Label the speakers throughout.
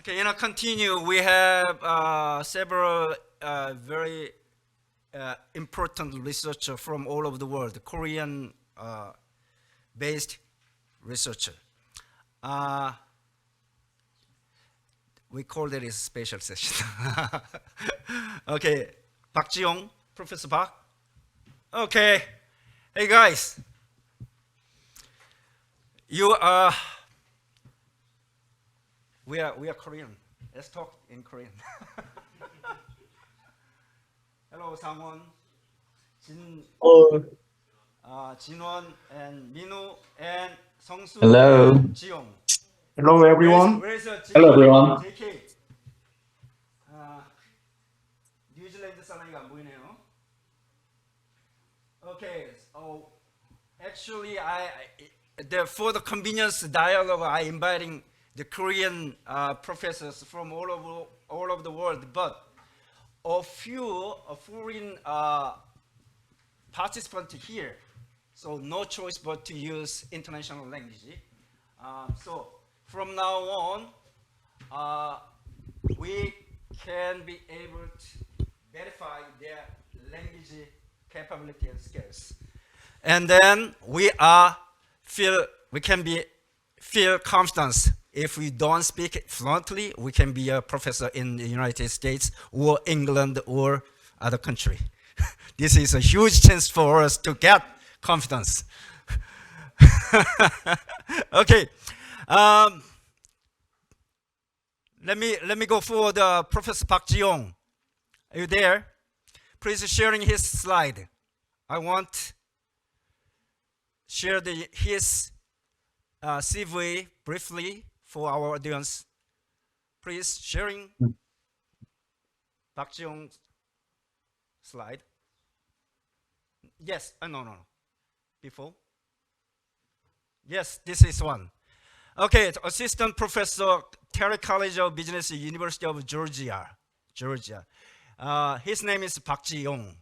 Speaker 1: Okay, continue. We have several very important researcher from all over the world, Korean based researcher. We call it a special session. Okay, Jiyong, Professor Park. Okay, hey guys, you are. We are Korean. Let's talk in Korean. Hello, Sangwon,
Speaker 2: Oh,
Speaker 1: Jinwon, and Minu, and Songsu,
Speaker 2: hello.
Speaker 1: and Jiyong.
Speaker 2: Hello, everyone.
Speaker 1: Where is
Speaker 2: Hello, everyone.
Speaker 1: JK? 뉴질랜드 사람이 안 보이네요. Okay, so actually, for the convenience dialogue, I inviting the Korean professors from all over the world, but a few foreign participants here, so no choice but to use international language. So from now on, we can be able to verify their language capability and skills, and then we can feel confidence. If we don't speak it fluently, we can be a professor in the United States or England or other country. This is a huge chance for us to get confidence. Okay, let me go for the Professor Park Jiyong. Are you there? Please sharing his slide. I want share his CV briefly for our audience. Please sharing Park Jiyong's slide. Yes, no. Before. Yes, this is one. Okay, Assistant Professor, Terry College of Business, University of Georgia. His name is Park Jiyong.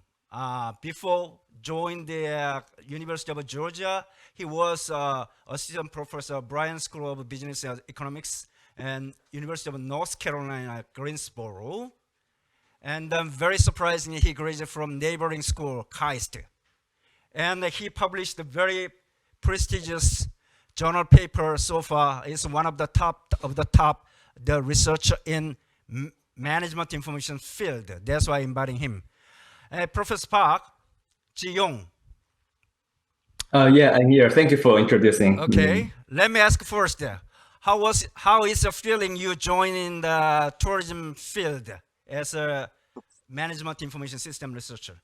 Speaker 1: Before joining the University of Georgia, he was assistant professor at Bryan School of Business and Economics and University of North Carolina, Greensboro. And very surprisingly, he graduated from neighboring school, KAIST. And he published a very prestigious journal paper so far. It's one of the top, the researcher in management information field. That's why I'm inviting him. Professor Park Jiyong.
Speaker 2: Yeah, I'm here. Thank you for introducing
Speaker 1: Okay,
Speaker 2: me.
Speaker 1: let me ask first. How is the feeling you joining the tourism field as a management information system researcher?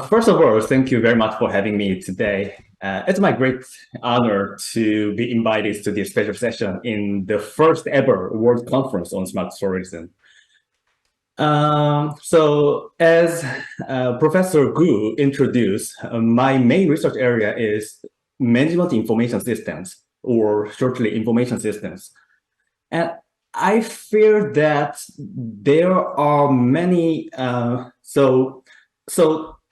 Speaker 2: First of all, thank you very much for having me today. It's my great honor to be invited to this special session in the first ever World Conference on Smart Tourism. So as Professor Gu introduced, my main research area is management information systems, or shortly information systems. And I fear that there are many, so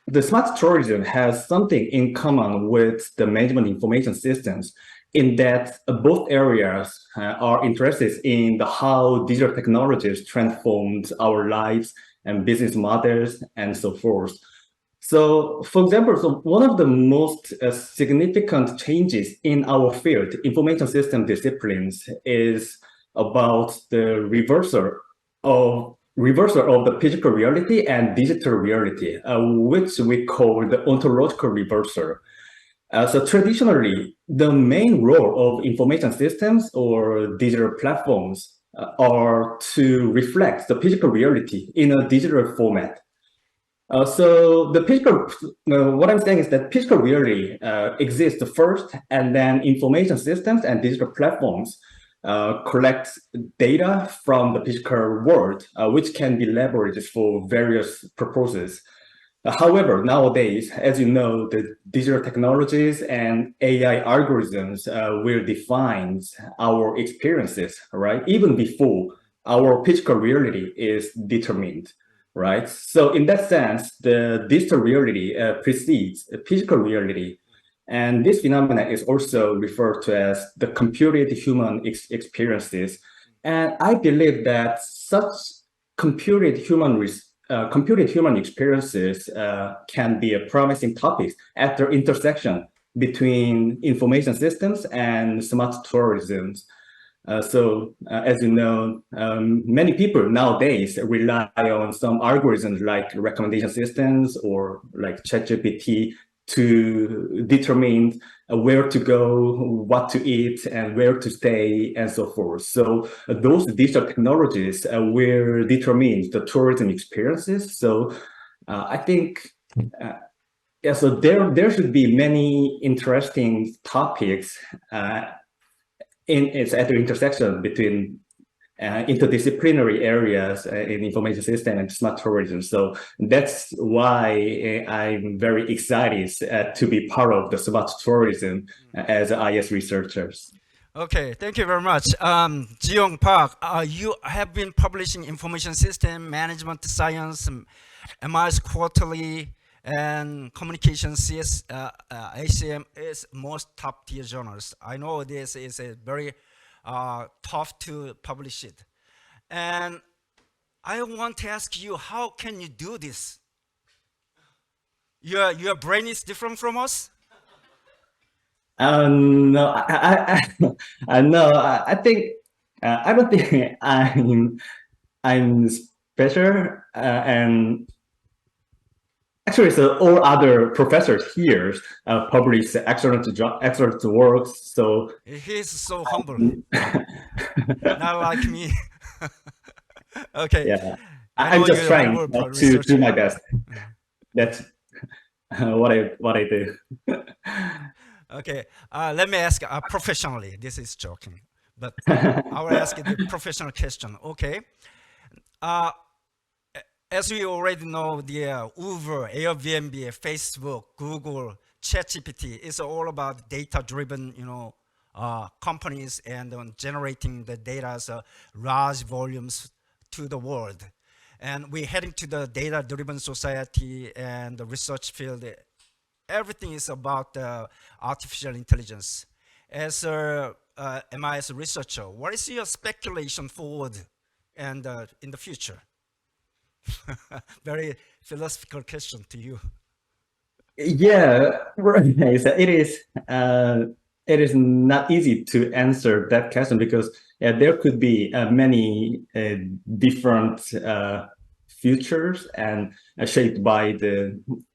Speaker 2: the smart tourism has something in common with the management information systems in that both areas are interested in how digital technologies transformed our lives and business models and so forth. So, for example, one of the most significant changes in our field, information system disciplines, is about the reversal of the physical reality and digital reality, which we call the ontological reversal. So traditionally, the main role of information systems or digital platforms are to reflect the physical reality in a digital format. So the physical, what I'm saying is that physical reality exists first, and then information systems and digital platforms collect data from the physical world, which can be leveraged for various purposes. However, nowadays, as you know, the digital technologies and AI algorithms will define our experiences, right? Even before our physical reality is determined, right? So in that sense, the digital reality precedes the physical reality. And this phenomenon is also referred to as the computed human experiences. And I believe that such computed human experiences can be a promising topic at the intersection between information systems and smart tourism. As you know, many people nowadays rely on some algorithms like recommendation systems or like ChatGPT to determine where to go, what to eat, and where to stay, and so forth. So those digital technologies will determine the tourism experiences. So I think, yeah, so there should be many interesting topics it's at the intersection between interdisciplinary areas in information system and smart tourism. So that's why I'm very excited to be part of the smart tourism as IS researchers.
Speaker 1: Okay, thank you very much. Jiyong Park, you have been publishing information system management science, MIS quarterly, and communication CS, ACM is most top tier journals. I know this is a very tough to publish it. And I want to ask you, how can you do this? Your brain is different from us?
Speaker 2: No, no, I think I don't think I'm special, and actually, so all other professors here publish excellent works. So
Speaker 1: He's so humble, not like me. Okay,
Speaker 2: yeah,
Speaker 1: I
Speaker 2: I'm
Speaker 1: know
Speaker 2: just
Speaker 1: you're a
Speaker 2: trying
Speaker 1: humble
Speaker 2: to
Speaker 1: researcher.
Speaker 2: do my best. That's what I do.
Speaker 1: Okay, let me ask professionally. This is joking, but I will ask you the professional question. Okay, uh, as we already know, the Uber, Airbnb, Facebook, Google, ChatGPT is all about data-driven, companies and generating the data large volumes to the world. And we're heading to the data-driven society and the research field. Everything is about artificial intelligence. As MIS researcher, what is your speculation forward and in the future? Very philosophical question to you.
Speaker 2: Yeah, right. So it is not easy to answer that question because there could be many different futures and shaped by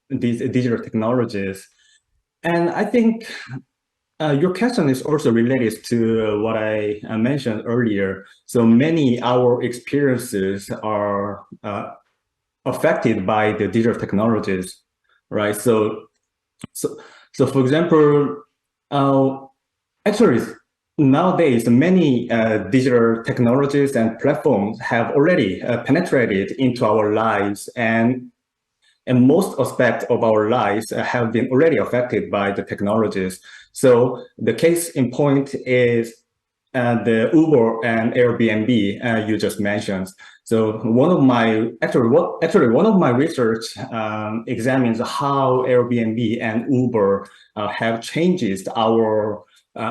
Speaker 2: these digital technologies. And I think your question is also related to what I mentioned earlier. So many our experiences are affected by the digital technologies, right? So, so for example, actually, nowadays many digital technologies and platforms have already penetrated into our lives, and most aspects of our lives have been already affected by the technologies. So the case in point is the Uber and Airbnb you just mentioned. So one of my one of my research examines how Airbnb and Uber have changed our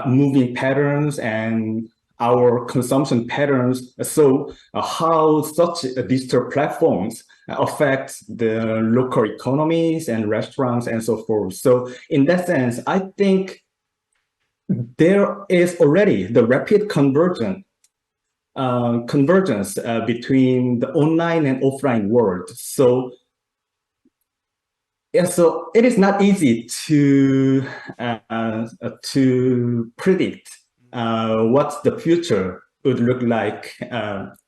Speaker 2: moving patterns and our consumption patterns. So how such digital platforms affect the local economies and restaurants and so forth. So in that sense, I think there is already the rapid convergence between the online and offline world. So yeah, so it is not easy to predict what the future would look like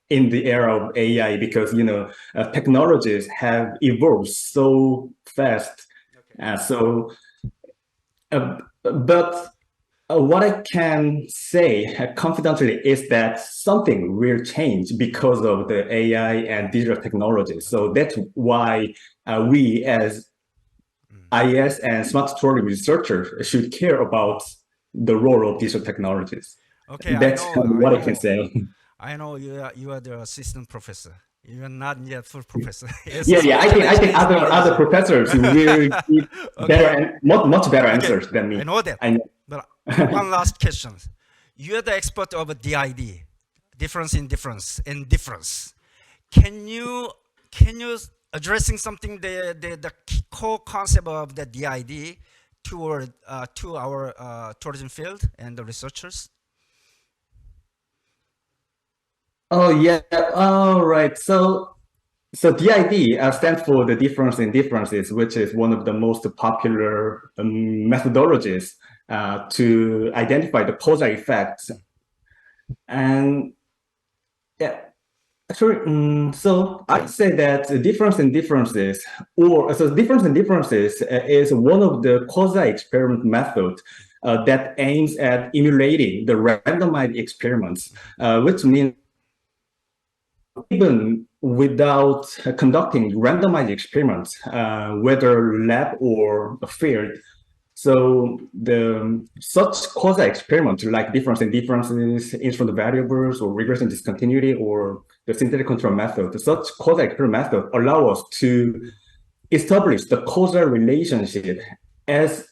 Speaker 2: in the era of AI, because technologies have evolved so fast. But what I can say confidently is that something will change because of the AI and digital technology. So that's why we as IS and smart tourism researchers should care about the role of digital technologies.
Speaker 1: Okay,
Speaker 2: That's what I can say.
Speaker 1: I know you are the assistant professor You're not yet full professor. Yes,
Speaker 2: Yeah,
Speaker 1: so
Speaker 2: yeah. I think
Speaker 1: challenge is
Speaker 2: other
Speaker 1: knowledge.
Speaker 2: professors will give better
Speaker 1: Okay,
Speaker 2: and much better
Speaker 1: okay,
Speaker 2: answers than
Speaker 1: I
Speaker 2: me.
Speaker 1: know that.
Speaker 2: I know.
Speaker 1: But one last question. You're the expert of DID, difference in difference, and difference. Can you addressing something the core concept of the DID to our tourism field and the researchers?
Speaker 2: Oh yeah. All right. So DID stands for the difference in differences, which is one of the most popular methodologies to identify the causative effects. And yeah, actually, so I'd say that the difference in differences, or so difference in differences is one of the quasi-experiment methods that aims at emulating the randomized experiments, which means even without conducting randomized experiments, whether lab or field. So the such quasi experiments like difference in differences, instrument variables, or regression discontinuity, or the synthetic control method, such quasi experiment method allow us to establish the causal relationship as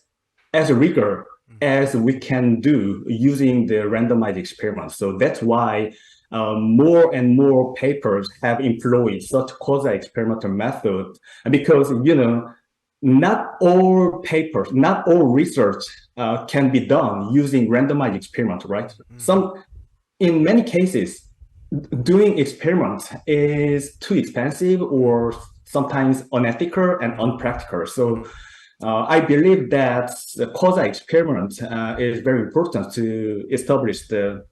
Speaker 2: as rigor as we can do using the randomized experiments. So that's why more and more papers have employed such quasi-experimental method, because not all papers, not all research can be done using randomized experiments, right? In many cases, doing experiments is too expensive or sometimes unethical and unpractical. So I believe that the quasi experiment is very important to establish the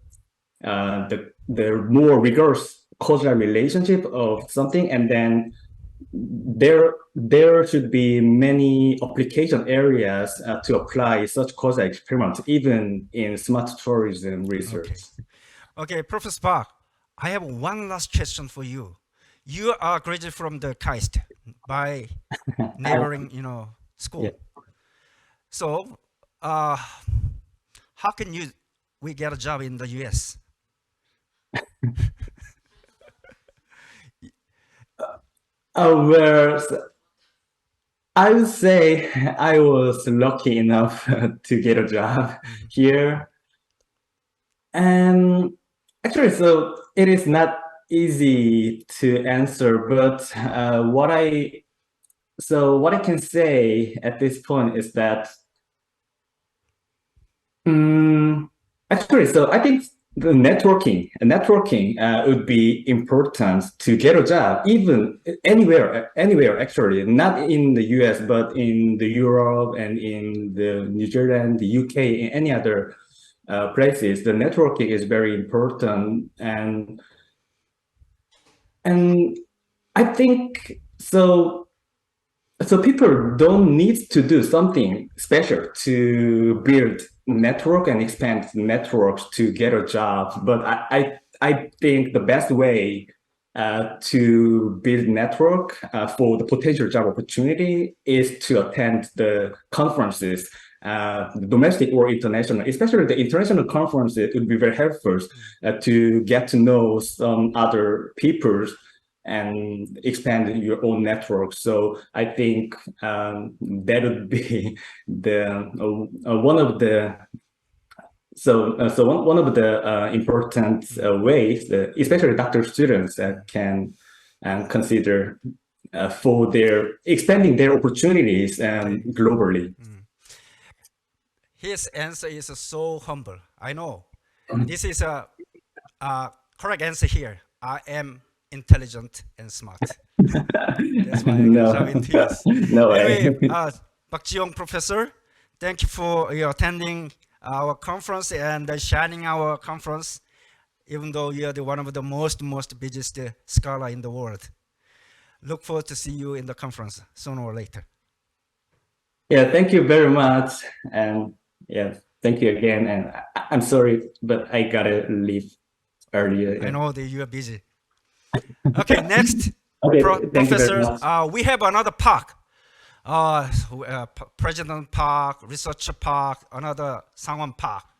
Speaker 2: more rigorous causal relationship of something, and then there should be many application areas to apply such causal experiments, even in smart tourism research.
Speaker 1: Okay. Okay, Professor Park, I have one last question for you. You are graduated from the KAIST by
Speaker 2: I,
Speaker 1: neighboring,
Speaker 2: yeah.
Speaker 1: school. So, how can we get a job in the US?
Speaker 2: Well, I would say I was lucky enough to get a job here. And actually, so it is not easy to answer, but what I can say at this point is that actually, so I think the networking would be important to get a job, even anywhere actually, not in the US, but in the Europe and in the New Zealand, the UK, in any other places. The networking is very important, and I think so. So people don't need to do something special to build network and expand networks to get a job. But I think the best way to build network for the potential job opportunity is to attend the conferences, domestic or international. Especially the international conferences would be very helpful to get to know some other people and expand your own network. So I think that would be the one of the one of the important ways that especially doctoral students can consider for their expanding their opportunities
Speaker 1: Okay.
Speaker 2: globally.
Speaker 1: His answer is so humble. I know. This is a correct answer here. I am intelligent and smart. That's why I got a job
Speaker 2: No,
Speaker 1: in TS.
Speaker 2: no way.
Speaker 1: Anyway, Pak Jiyong professor, thank you for your attending our conference and shining our conference, even though you are one of the most busiest scholar in the world. Look forward to see you in the conference sooner or later.
Speaker 2: Yeah, thank you very much. And yeah, thank you again. And I'm sorry, but I gotta leave earlier.
Speaker 1: I
Speaker 2: Yeah.
Speaker 1: know that you are busy. Okay, next,
Speaker 2: Okay, thank you very
Speaker 1: professors,
Speaker 2: much.
Speaker 1: we have another park. President Park, Researcher Park, another Sangwon Park.